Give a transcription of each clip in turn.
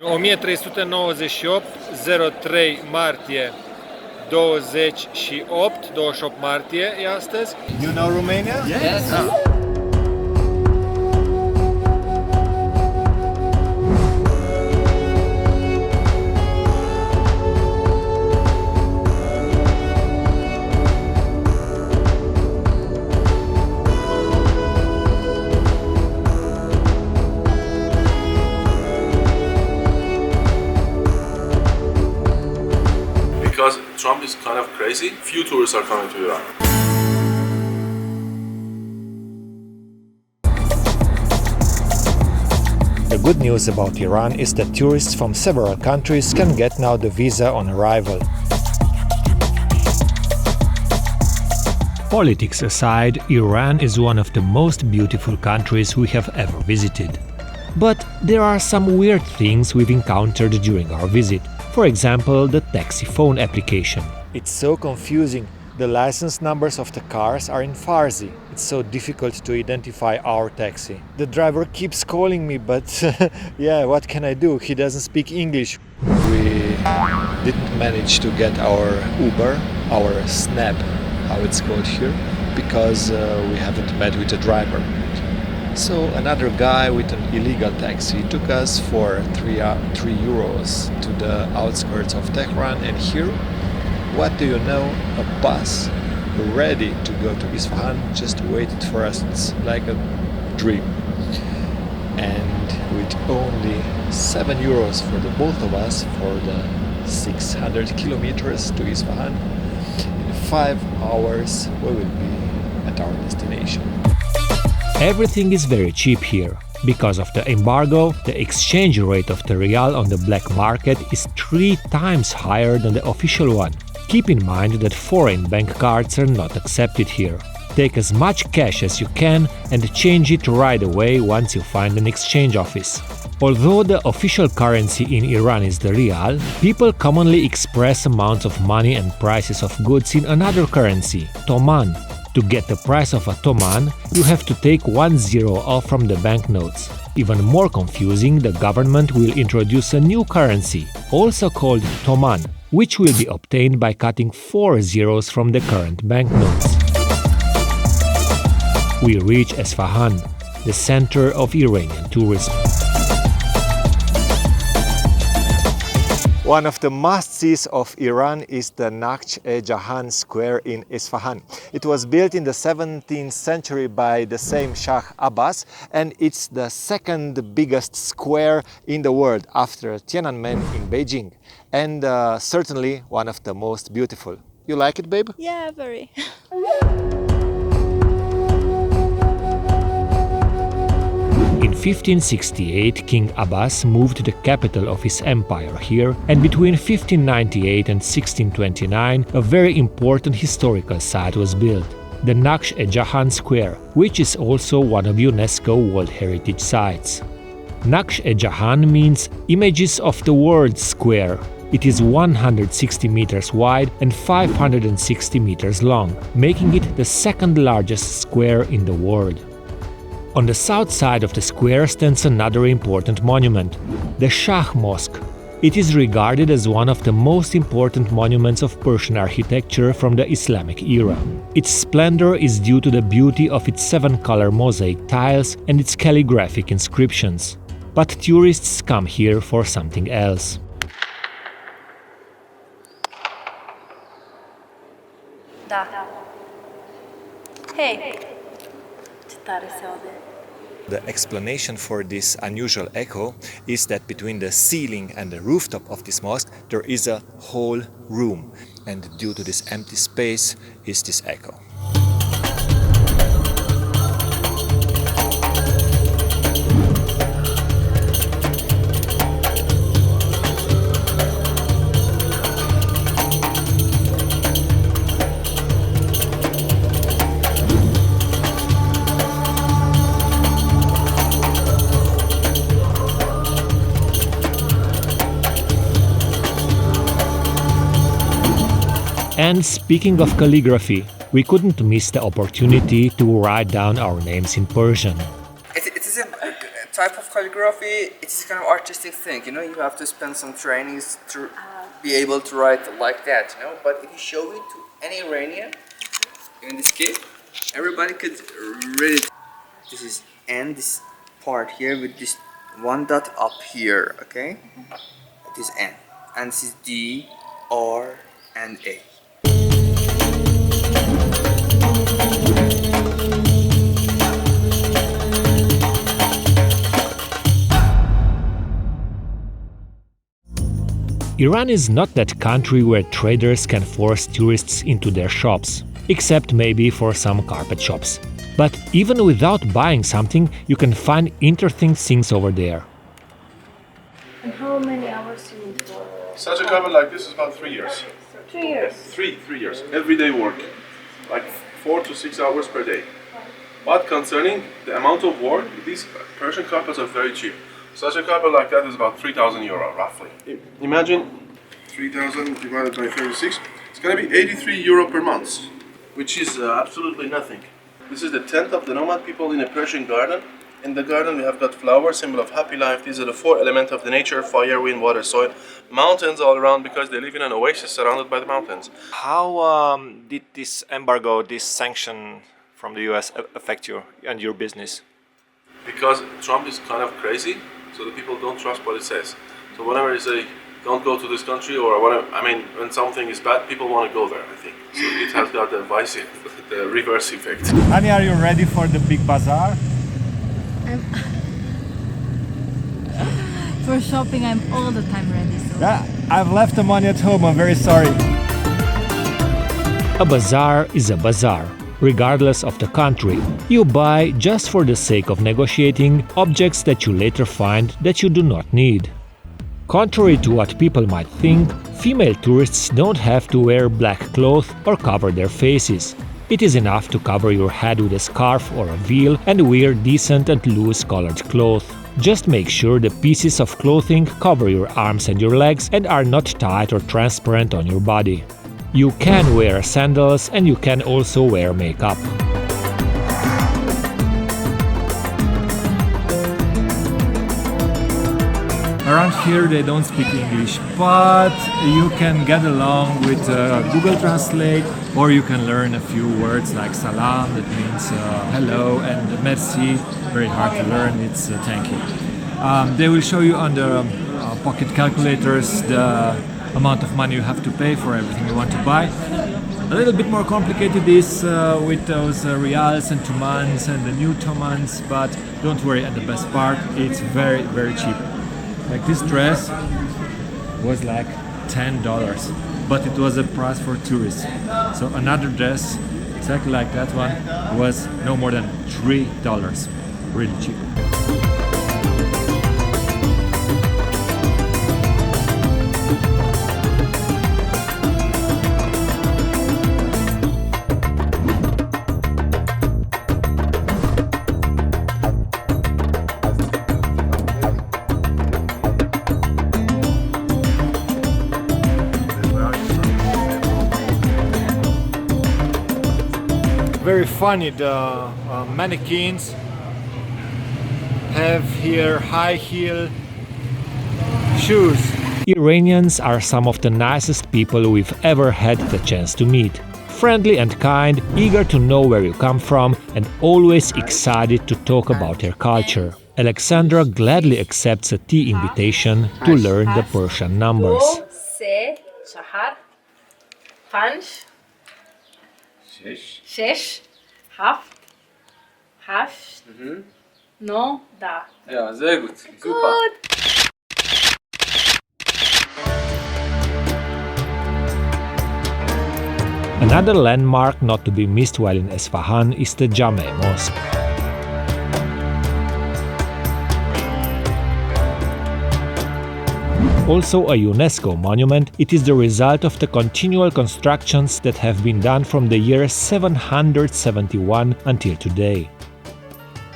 1398, 03 martie 28 martie e astăzi. You know Romania? Yes. Because Trump is kind of crazy, few tourists are coming to Iran. The good news about Iran is that tourists from several countries can get now the visa on arrival. Politics aside, Iran is one of the most beautiful countries we have ever visited. But there are some weird things we've encountered during our visit. For example, the taxi phone application. It's so confusing. The license numbers of the cars are in Farsi. It's so difficult to identify our taxi. The driver keeps calling me, but yeah, what can I do? He doesn't speak English. We didn't manage to get our Uber, our Snap, how it's called here, because we haven't met with a driver. So another guy with an illegal taxi took us for 3 euros to the outskirts of Tehran, and here, what do you know, a bus ready to go to Isfahan just waited for us. It's like a dream. And with only 7 euros for the both of us for the 600 kilometers to Isfahan, in 5 hours we will be at our destination. Everything is very cheap here. Because of the embargo, the exchange rate of the rial on the black market is 3 times higher than the official one. Keep in mind that foreign bank cards are not accepted here. Take as much cash as you can and change it right away once you find an exchange office. Although the official currency in Iran is the rial, people commonly express amounts of money and prices of goods in another currency, toman. To get the price of a toman, you have to take 1 zero off from the banknotes. Even more confusing, the government will introduce a new currency, also called toman, which will be obtained by cutting 4 zeros from the current banknotes. We reach Esfahan, the center of Iranian tourism. One of the must-sees of Iran is the Jehan Square in Isfahan. It was built in the 17th century by the same Shaq Abbas, and it's the second biggest square in the world after Tiananmen in Beijing, and certainly one of the most beautiful. You like it, babe? Yeah, very. In 1568, King Abbas moved the capital of his empire here, and between 1598 and 1629, a very important historical site was built, the Jehan Square, which is also one of UNESCO World Heritage Sites. Jehan means images of the world square. It is 160 meters wide and 560 meters long, making it the second largest square in the world. On the south side of the square stands another important monument, the Shaq Mosque. It is regarded as one of the most important monuments of Persian architecture from the Islamic era. Its splendor is due to the beauty of its 7-color mosaic tiles and its calligraphic inscriptions. But tourists come here for something else. Da. Hey. The explanation for this unusual echo is that between the ceiling and the rooftop of this mosque there is a whole room, and due to this empty space is this echo. And speaking of calligraphy, we couldn't miss the opportunity to write down our names in Persian. It is is a type of calligraphy. It's a kind of artistic thing, you know. You have to spend some trainings to be able to write like that, you know. But if you show it to any Iranian, in this case, everybody could read it. This is N, this part here with this one dot up here, okay? This is N, and this is D, R, and A. Iran is not that country where traders can force tourists into their shops, except maybe for some carpet shops. But even without buying something, you can find interesting things over there. And how many hours you need for? Such a cover like this is about 3 years. 3 years. Three years. Everyday work. Like 4 to 6 hours per day. But concerning the amount of work, these Persian carpets are very cheap. Such a carpet like that is about 3,000 euro, roughly. Imagine 3,000 divided by 36. It's going to be 83 euro per month, which is absolutely nothing. This is the tent of the nomad people in a Persian garden. In the garden we have got flowers, symbol of happy life. These are the 4 elements of the nature: fire, wind, water, soil. Mountains all around because they live in an oasis surrounded by the mountains. How did this embargo, this sanction from the US affect you and your business? Because Trump is kind of crazy, so the people don't trust what he says. So whenever he say, don't go to this country, or whatever, I mean, when something is bad, people want to go there, I think. So it has got the the reverse effect. Honey, are you ready for the big bazaar? For shopping, I'm all the time ready. So. Yeah, I've left the money at home, I'm very sorry. A bazaar is a bazaar. Regardless of the country, you buy just for the sake of negotiating objects that you later find that you do not need. Contrary to what people might think, female tourists don't have to wear black clothes or cover their faces. It is enough to cover your head with a scarf or a veil and wear decent and loose-colored clothes. Just make sure the pieces of clothing cover your arms and your legs and are not tight or transparent on your body. You can wear sandals and you can also wear makeup. Around here they don't speak English, but you can get along with Google Translate, or you can learn a few words like salam, that means hello, and merci, very hard to learn, it's thank you. They will show you on the pocket calculators the amount of money you have to pay for everything you want to buy. A little bit more complicated is with those reals and tumans and the new tumans, but don't worry, and the best part, it's very, very cheap. Like this dress was like $10, but it was a price for tourists. So another dress, exactly like that one, was no more than $3. Really cheap. Very funny, the mannequins have here high heel shoes. Iranians are some of the nicest people we've ever had the chance to meet. Friendly and kind, eager to know where you come from, and always excited to talk about their culture. Alexandra gladly accepts a tea invitation to learn the Persian numbers. 3 4 5 6 7 8 9 10. Ja, sehr gut. Super. Good. Another landmark not to be missed while in Isfahan is the Shaq Mosque. Also a UNESCO monument, it is the result of the continual constructions that have been done from the year 771 until today.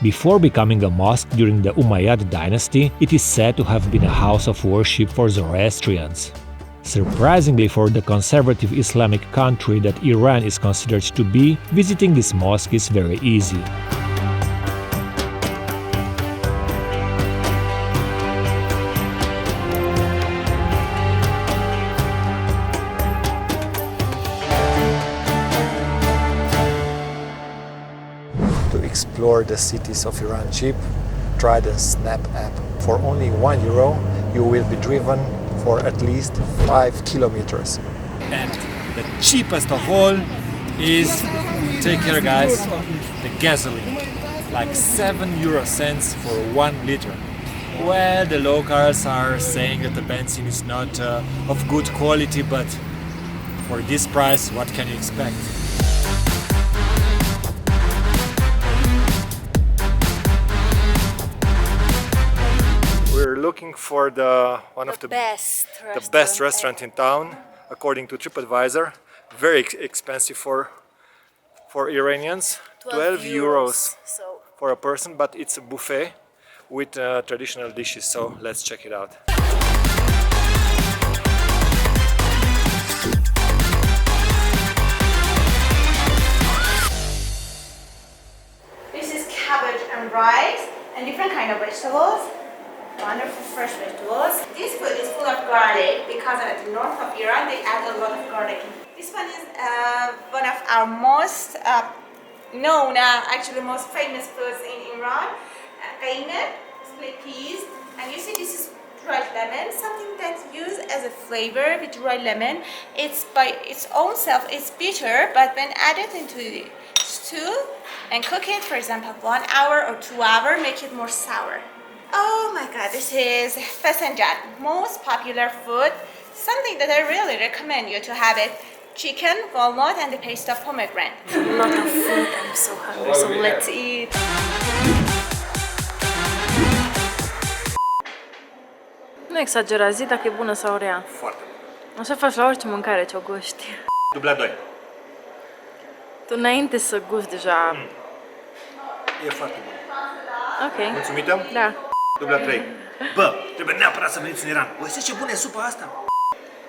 Before becoming a mosque during the Umayyad dynasty, it is said to have been a house of worship for Zoroastrians. Surprisingly for the conservative Islamic country that Iran is considered to be, visiting this mosque is very easy. for the cities of Iran cheap, try the Snap app. For only €1, you will be driven for at least 5 kilometers. And the cheapest of all is, take care guys, the gasoline. Like 7 euro cents for 1 liter. Well, the locals are saying that the benzene is not of good quality, but for this price, what can you expect? We're looking for one of the best restaurant in town, according to TripAdvisor. Very expensive for Iranians, 12 euros for a person, but it's a buffet with traditional dishes, so let's check it out. This is cabbage and rice and different kind of vegetables. Wonderful fresh vegetables. This food is full of garlic because at the north of Iran they add a lot of garlic. This one is one of our most known, actually most famous foods in Iran. Qaimet, split peas, and you see this is dried lemon, something that's used as a flavor with dried lemon. It's by its own self, it's bitter, but when added into the stew and cook it, for example, 1 hour or 2 hours, make it more sour. Oh my god, this is persian, most popular food, something that I really recommend you to have it. Chicken, walnut, and the paste of pomegranate. A lot of food, I'm so hungry, so let's eat. Nu exagera, zi dacă e bună sau rea. Foarte bun. Așa faci la orice mâncare ce o guști. Dubla 2. Tu înainte să guști deja... E foarte bun. Ok. Mulțumită? Da. Dubla 3. Bă, trebuie neapărat să veniți în Iran. O știți ce bună e supa asta?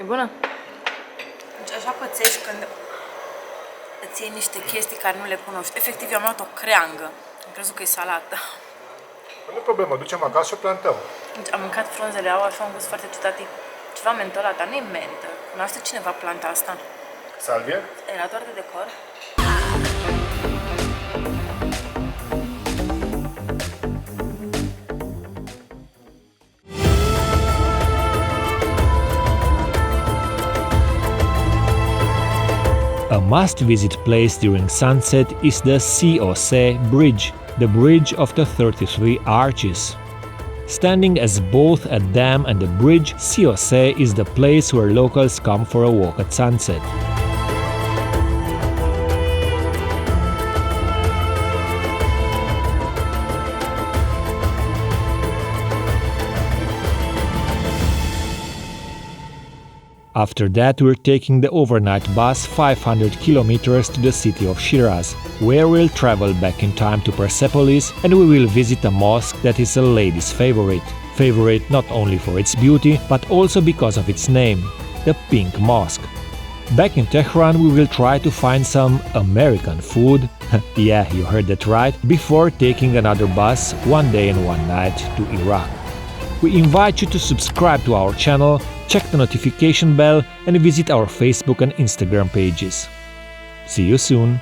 E bună? Deci așa pățești când îți iei niște chestii care nu le cunoști. Efectiv, eu am luat o creangă. Am crezut că e salată. Nu e problemă, ducem acasă și o plantăm. Deci am mâncat frunzele, au așa un gust foarte ciudat. Ceva mentolat, dar nu e mentă. Cunoaște cineva planta asta? Salvie? Era doar de decor. A must-visit place during sunset is the SONY Bridge, the Bridge of the 33 Arches. Standing as both a dam and a bridge, SONY is the place where locals come for a walk at sunset. After that, we're taking the overnight bus 500 kilometers to the city of Shiraz, where we'll travel back in time to Persepolis and we will visit a mosque that is a lady's favorite. Favorite not only for its beauty, but also because of its name, the Pink Mosque. Back in Tehran, we will try to find some American food, yeah, you heard that right, before taking another bus 1 day and 1 night to Iraq. We invite you to subscribe to our channel, check the notification bell and visit our Facebook and Instagram pages. See you soon!